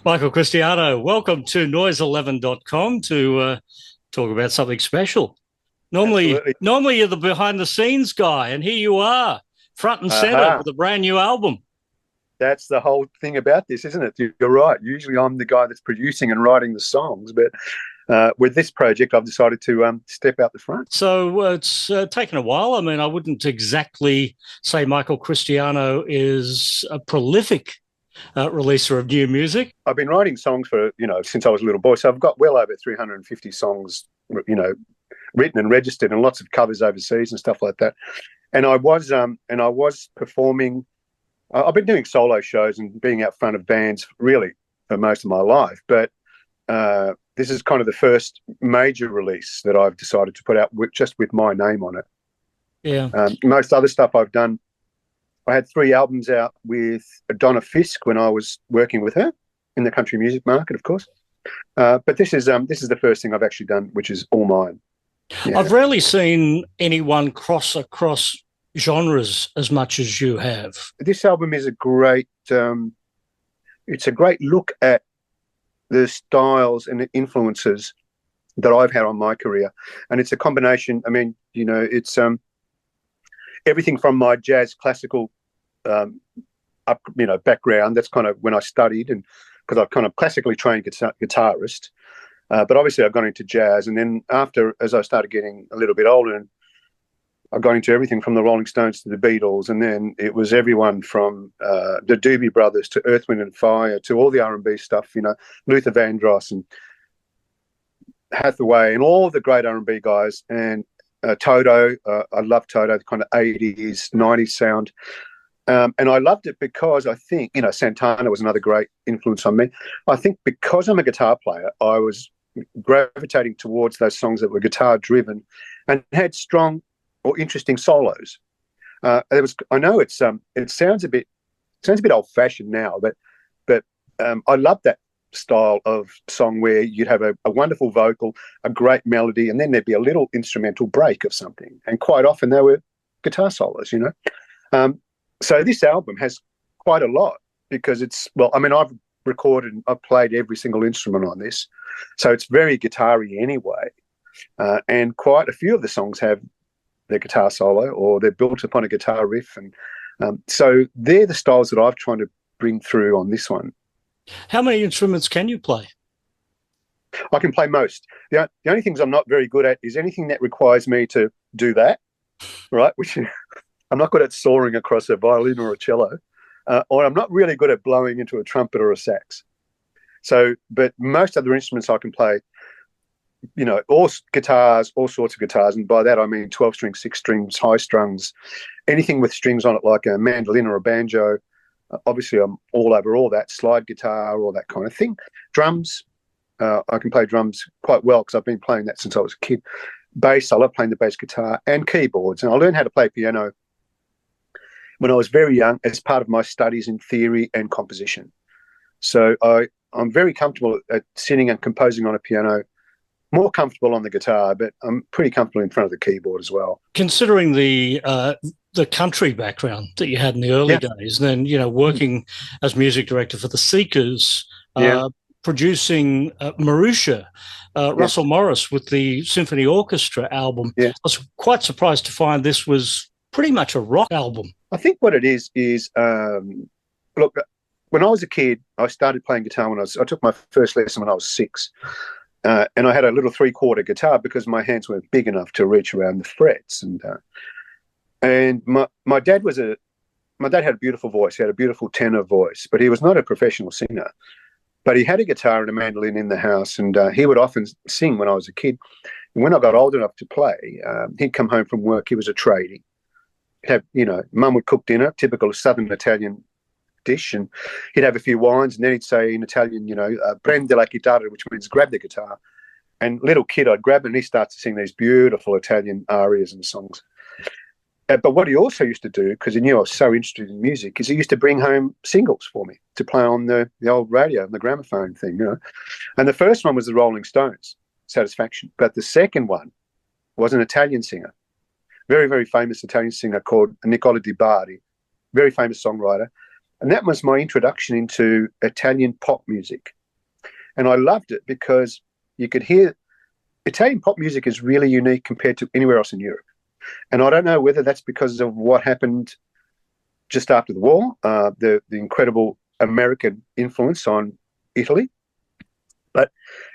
Michael Cristiano, welcome to Noise11.com to talk about something special. Normally you're the behind-the-scenes guy, and here you are, front and centre with a brand new album. That's the whole thing about this, isn't it? You're right. Usually I'm the guy that's producing and writing the songs, but with this project, I've decided to step out the front. So it's taken a while. I mean, I wouldn't exactly say Michael Cristiano is a prolific releaser of new music. I've been writing songs for, since I was a little boy. So I've got well over 350 songs, written and registered, and lots of covers overseas and stuff like that. And I was performing. I've been doing solo shows and being out front of bands really for most of my life. But this is kind of the first major release that I've decided to put out just with my name on it. Yeah. Most other stuff I've done, I had 3 albums out with Donna Fisk when I was working with her in the country music market, of course. But this is the first thing I've actually done, which is all mine. Yeah. I've rarely seen anyone cross across genres as much as you have. This album is a great look at the styles and the influences that I've had on my career. And it's a combination. I mean, it's everything from my jazz classical background. That's kind of when I studied, and because I've kind of classically trained guitarist, but obviously I've gone into jazz. And then as I started getting a little bit older, and I got into everything from the Rolling Stones to the Beatles, and then it was everyone from the Doobie Brothers to Earth, Wind and Fire to all the R&B stuff, Luther Vandross and Hathaway and all the great R&B guys, and Toto. I love Toto, the kind of 80s, 90s sound. And I loved it because I think, Santana was another great influence on me. I think because I'm a guitar player, I was gravitating towards those songs that were guitar-driven and had strong or interesting solos. I know it sounds a bit old-fashioned now, but I love that style of song where you'd have a wonderful vocal, a great melody, and then there'd be a little instrumental break of something. And quite often they were guitar solos, So this album has quite a lot because I've recorded and I've played every single instrument on this, so it's very guitar-y anyway. And quite a few of the songs have their guitar solo or they're built upon a guitar riff. And so they're the styles that I've tried to bring through on this one. How many instruments can you play? I can play most. The only things I'm not very good at is anything that requires me to do that, right? Which I'm not good at soaring across a violin or a cello, or I'm not really good at blowing into a trumpet or a sax. So, but most other instruments I can play, all guitars, all sorts of guitars. And by that, I mean 12 strings, 6 strings, high strungs, anything with strings on it, like a mandolin or a banjo. Obviously, I'm all over all that, slide guitar, all that kind of thing. Drums, I can play drums quite well because I've been playing that since I was a kid. Bass, I love playing the bass guitar, and keyboards. And I learned how to play piano when I was very young as part of my studies in theory and composition. So I'm very comfortable at sitting and composing on a piano, more comfortable on the guitar, but I'm pretty comfortable in front of the keyboard as well. Considering the country background that you had in the early days, then, working as music director for the Seekers, producing Mirusia, Russell Morris with the Symphony Orchestra album. I was quite surprised to find this was pretty much a rock album. I think what it is, look, when I was a kid, I started playing guitar I took my first lesson when I was 6. And I had a little 3/4 guitar because my hands weren't big enough to reach around the frets. And my dad had a beautiful voice. He had a beautiful tenor voice, but he was not a professional singer. But he had a guitar and a mandolin in the house, and he would often sing when I was a kid. And when I got old enough to play, he'd come home from work. He was a tradie. Mum would cook dinner, typical Southern Italian dish, and he'd have a few wines, and then he'd say in Italian, prendi la chitarra, which means grab the guitar. And little kid, I'd grab it, and he starts to sing these beautiful Italian arias and songs. But what he also used to do, because he knew I was so interested in music, is he used to bring home singles for me to play on the old radio, the gramophone thing, And the first one was the Rolling Stones, Satisfaction. But the second one was an Italian singer, very, very famous Italian singer called Nicola Di Bari, very famous songwriter. And that was my introduction into Italian pop music. And I loved it because you could hear Italian pop music is really unique compared to anywhere else in Europe. And I don't know whether that's because of what happened just after the war, the incredible American influence on Italy. But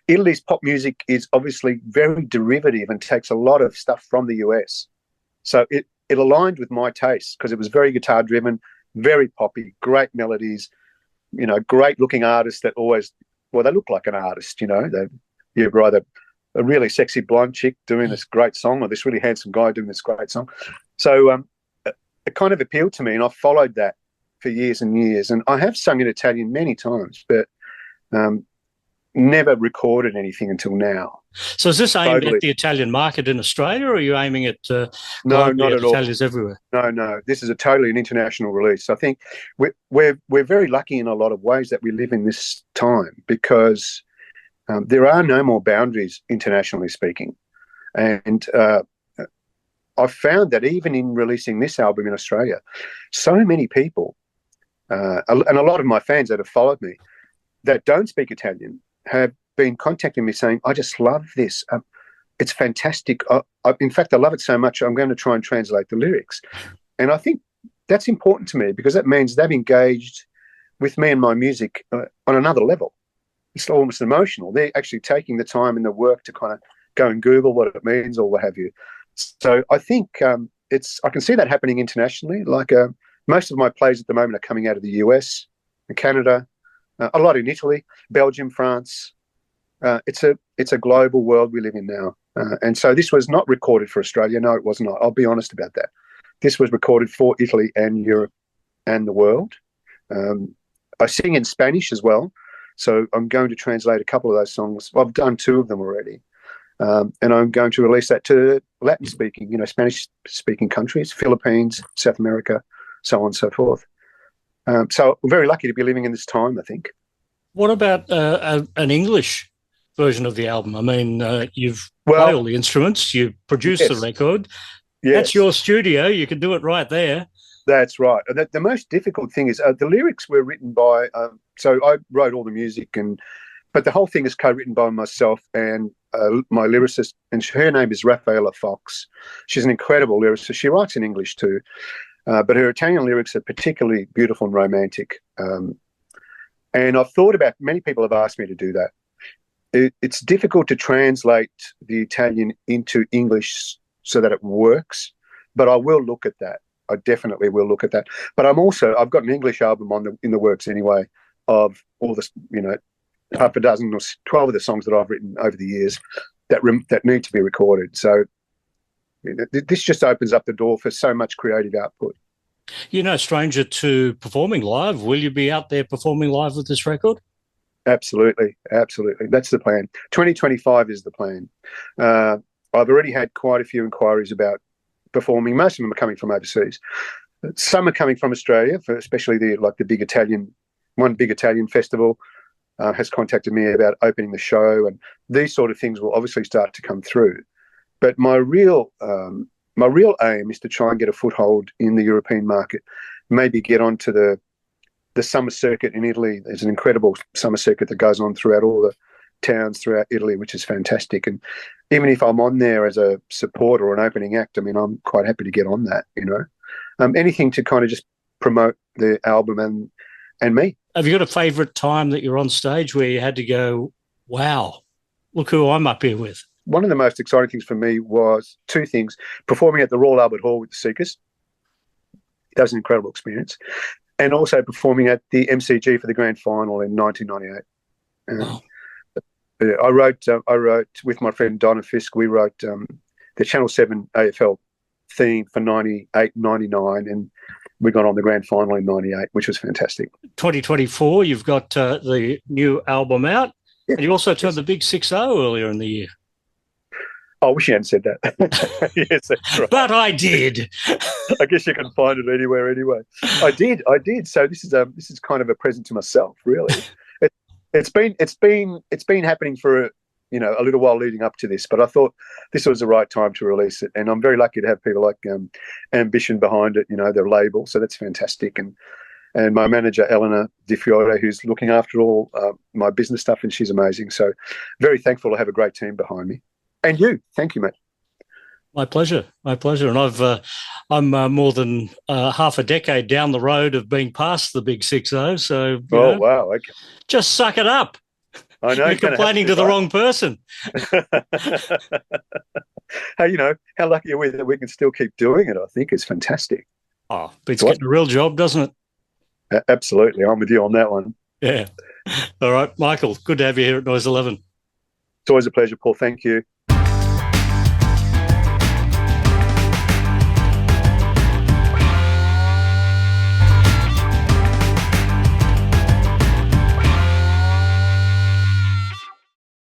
Italy's pop music is obviously very derivative and takes a lot of stuff from the US. So it aligned with my taste because it was very guitar driven, very poppy, great melodies, great looking artists that always, well, they look like an artist, you're either a really sexy blonde chick doing this great song or this really handsome guy doing this great song. So it kind of appealed to me, and I followed that for years and years. And I have sung in Italian many times, but never recorded anything until now. So is this aimed at the Italian market in Australia, or are you aiming at no, not at Italians all. Everywhere? No. This is a totally an international release. I think we're very lucky in a lot of ways that we live in this time because there are no more boundaries internationally speaking. And I've found that even in releasing this album in Australia, so many people, and a lot of my fans that have followed me that don't speak Italian have been contacting me saying, I just love this. It's fantastic. In fact, I love it so much, I'm going to try and translate the lyrics. And I think that's important to me because that means they've engaged with me and my music on another level. It's almost emotional. They're actually taking the time and the work to kind of go and Google what it means or what have you. So I think I can see that happening internationally. Like most of my plays at the moment are coming out of the US and Canada, a lot in Italy, Belgium, France. It's a global world we live in now. And so this was not recorded for Australia. No, it was not. I'll be honest about that. This was recorded for Italy and Europe and the world. I sing in Spanish as well. So I'm going to translate a couple of those songs. Well, I've done 2 of them already. And I'm going to release that to Latin-speaking, Spanish-speaking countries, Philippines, South America, so on and so forth. So we're very lucky to be living in this time, I think. What about an English version of the album? I mean, you've played all the instruments, you produced the record. Yes. That's your studio. You can do it right there. That's right. The most difficult thing is the lyrics were written by, so I wrote all the music, but the whole thing is co-written by myself and my lyricist, and her name is Rafaela Fox. She's an incredible lyricist. She writes in English too, but her Italian lyrics are particularly beautiful and romantic. And I've thought about, many people have asked me to do that. It's difficult to translate the Italian into English so that it works, but I will look at that. I definitely will look at that. But I've got an English album in the works anyway of all this, half a dozen or 12 of the songs that I've written over the years that need to be recorded. So this just opens up the door for so much creative output. You're no stranger to performing live. Will you be out there performing live with this record? Absolutely. That's the plan. 2025 is the plan. I've already had quite a few inquiries about performing. Most of them are coming from overseas. Some are coming from Australia, especially the big Italian festival has contacted me about opening the show, and these sort of things will obviously start to come through. But my real aim is to try and get a foothold in the European market, maybe get onto the summer circuit in Italy. There's an incredible summer circuit that goes on throughout all the towns throughout Italy, which is fantastic. And even if I'm on there as a support or an opening act, I mean, I'm quite happy to get on that, anything to kind of just promote the album and me. Have you got a favourite time that you're on stage where you had to go, wow, look who I'm up here with? One of the most exciting things for me was 2 things. Performing at the Royal Albert Hall with the Seekers. That was an incredible experience. And also performing at the MCG for the grand final in 1998. Wow. I wrote with my friend Donna Fisk, we wrote the Channel 7 AFL theme for 98, 99, and we got on the grand final in 98, which was fantastic. 2024, you've got the new album out, and you also turned the big 6-0 earlier in the year. I wish you hadn't said that. Yes, that's right. But I did. I guess you can find it anywhere anyway. I did. So this is kind of a present to myself, really. It's been happening for a little while leading up to this, but I thought this was the right time to release it. And I'm very lucky to have people like Ambition behind it, their label. So that's fantastic. And my manager, Eleanor Di Fiore, who's looking after all my business stuff, and she's amazing. So very thankful to have a great team behind me. And you. Thank you, mate. My pleasure. My pleasure. And I'm more than half a decade down the road of being past the big 6-0. So, wow. Okay. Just suck it up. I know. You're complaining to the wrong person. Hey, how lucky are we that we can still keep doing it? I think it's fantastic. Oh, beats getting a real job, doesn't it? Absolutely. I'm with you on that one. Yeah. All right, Michael, good to have you here at Noise 11. It's always a pleasure, Paul. Thank you.